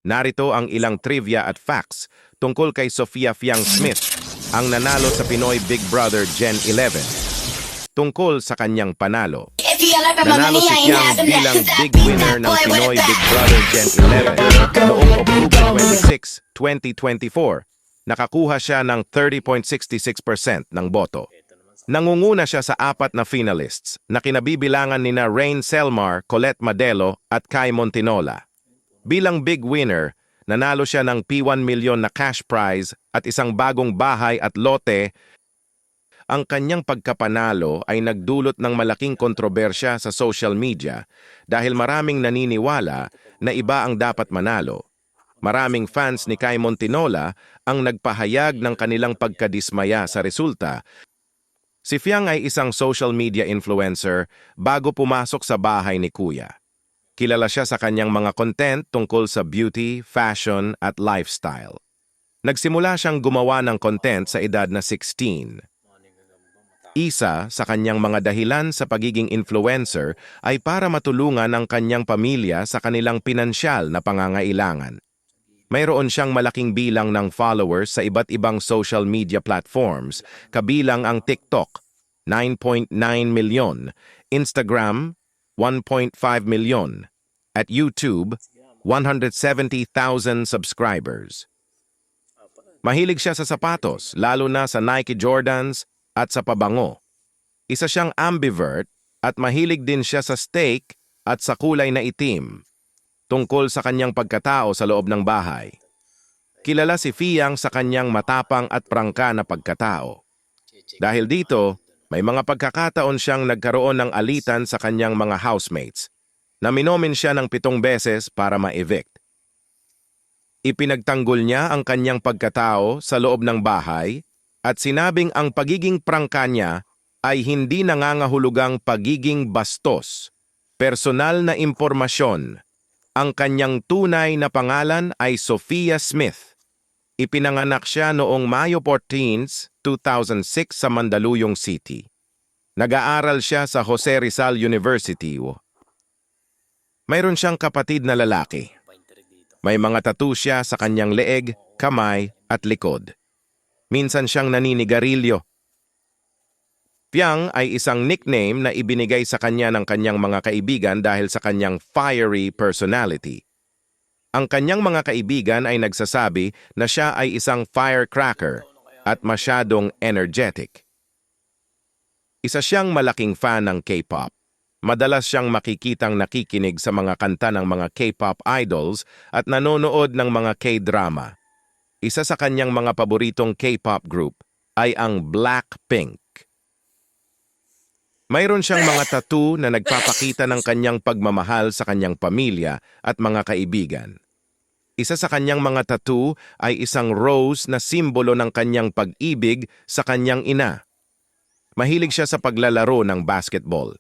Narito ang ilang trivia at facts tungkol kay Sofia Fiang Smith, ang nanalo sa Pinoy Big Brother Gen 11. Tungkol sa kanyang panalo. Nanalo si Fiang bilang big winner ng Pinoy Big Brother Gen 11 noong October 26, 2024. Nakakuha siya ng 30.66% ng boto. Nangunguna siya sa 4 na finalists na kinabibilangan nina Rain Selmar, Colette Madelo at Kai Montinola. Bilang big winner, nanalo siya ng P1 million na cash prize at isang bagong bahay at lote. Ang kanyang pagkapanalo ay nagdulot ng malaking kontrobersya sa social media dahil maraming naniniwala na iba ang dapat manalo. Maraming fans ni Kai Montinola ang nagpahayag ng kanilang pagkadismaya sa resulta. Si Fiang ay isang social media influencer bago pumasok sa bahay ni Kuya. Kilala siya sa kanyang mga content tungkol sa beauty, fashion at lifestyle. Nagsimula siyang gumawa ng content sa edad na 16. Isa sa kanyang mga dahilan sa pagiging influencer ay para matulungan ang kanyang pamilya sa kanilang pinansyal na pangangailangan. Mayroon siyang malaking bilang ng followers sa iba't ibang social media platforms, kabilang ang TikTok, 9.9 million, Instagram, 1.5 million, at YouTube, 170,000 subscribers. Mahilig siya sa sapatos, lalo na sa Nike Jordans at sa pabango. Isa siyang ambivert at mahilig din siya sa steak at sa kulay na itim. Tungkol sa kanyang pagkatao sa loob ng bahay. Kilala si Fiang sa kanyang matapang at prangka na pagkatao. Dahil dito, may mga pagkakataon siyang nagkaroon ng alitan sa kanyang mga housemates. Naminomin siya ng 7 beses para ma-evict. Ipinagtanggol niya ang kanyang pagkatao sa loob ng bahay at sinabing ang pagiging prangka niya ay hindi nangangahulugang pagiging bastos. Personal na impormasyon. Ang kanyang tunay na pangalan ay Sofia Smith. Ipinanganak siya noong Mayo 14, 2006 sa Mandaluyong City. Nag-aaral siya sa Jose Rizal University. Mayroon siyang kapatid na lalaki. May mga tattoo siya sa kanyang leeg, kamay at likod. Minsan siyang naninigarilyo. Fiang ay isang nickname na ibinigay sa kanya ng kanyang mga kaibigan dahil sa kanyang fiery personality. Ang kanyang mga kaibigan ay nagsasabi na siya ay isang firecracker at masyadong energetic. Isa siyang malaking fan ng K-pop. Madalas siyang makikitang nakikinig sa mga kanta ng mga K-pop idols at nanonood ng mga K-drama. Isa sa kanyang mga paboritong K-pop group ay ang Blackpink. Mayroon siyang mga tattoo na nagpapakita ng kanyang pagmamahal sa kanyang pamilya at mga kaibigan. Isa sa kanyang mga tattoo ay isang rose na simbolo ng kanyang pag-ibig sa kanyang ina. Mahilig siya sa paglalaro ng basketball.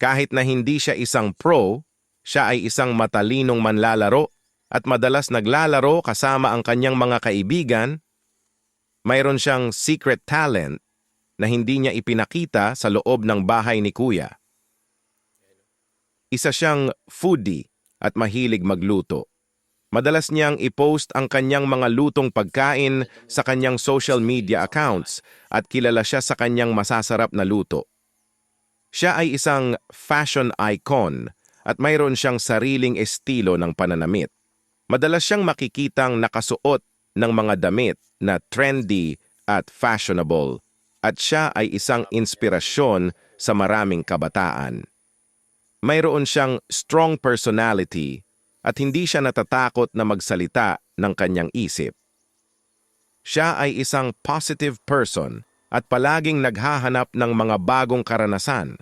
Kahit na hindi siya isang pro, siya ay isang matalinong manlalaro at madalas naglalaro kasama ang kanyang mga kaibigan. Mayroon siyang secret talent na hindi niya ipinakita sa loob ng bahay ni Kuya. Isa siyang foodie at mahilig magluto. Madalas niyang i-post ang kanyang mga lutong pagkain sa kanyang social media accounts at kilala siya sa kanyang masasarap na luto. Siya ay isang fashion icon at mayroon siyang sariling estilo ng pananamit. Madalas siyang makikitang nakasuot ng mga damit na trendy at fashionable. At siya ay isang inspirasyon sa maraming kabataan. Mayroon siyang strong personality at hindi siya natatakot na magsalita ng kanyang isip. Siya ay isang positive person at palaging naghahanap ng mga bagong karanasan.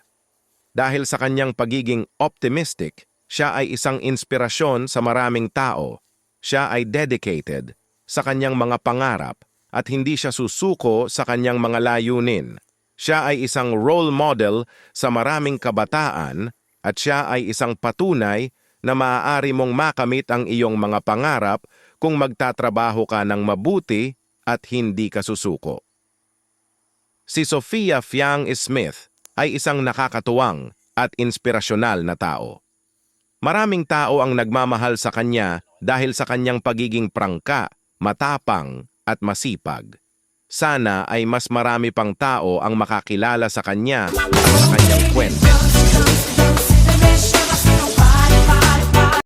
Dahil sa kanyang pagiging optimistic, siya ay isang inspirasyon sa maraming tao. Siya ay dedicated sa kanyang mga pangarap at hindi siya susuko sa kanyang mga layunin. Siya ay isang role model sa maraming kabataan at siya ay isang patunay na maaari mong makamit ang iyong mga pangarap kung magtatrabaho ka ng mabuti at hindi ka susuko. Si Sofia Fiang Smith ay isang nakakatuwang at inspirasyonal na tao. Maraming tao ang nagmamahal sa kanya dahil sa kanyang pagiging prangka, matapang, at masipag. Sana ay mas marami pang tao ang makakilala sa kanya at sa kanyang kwento.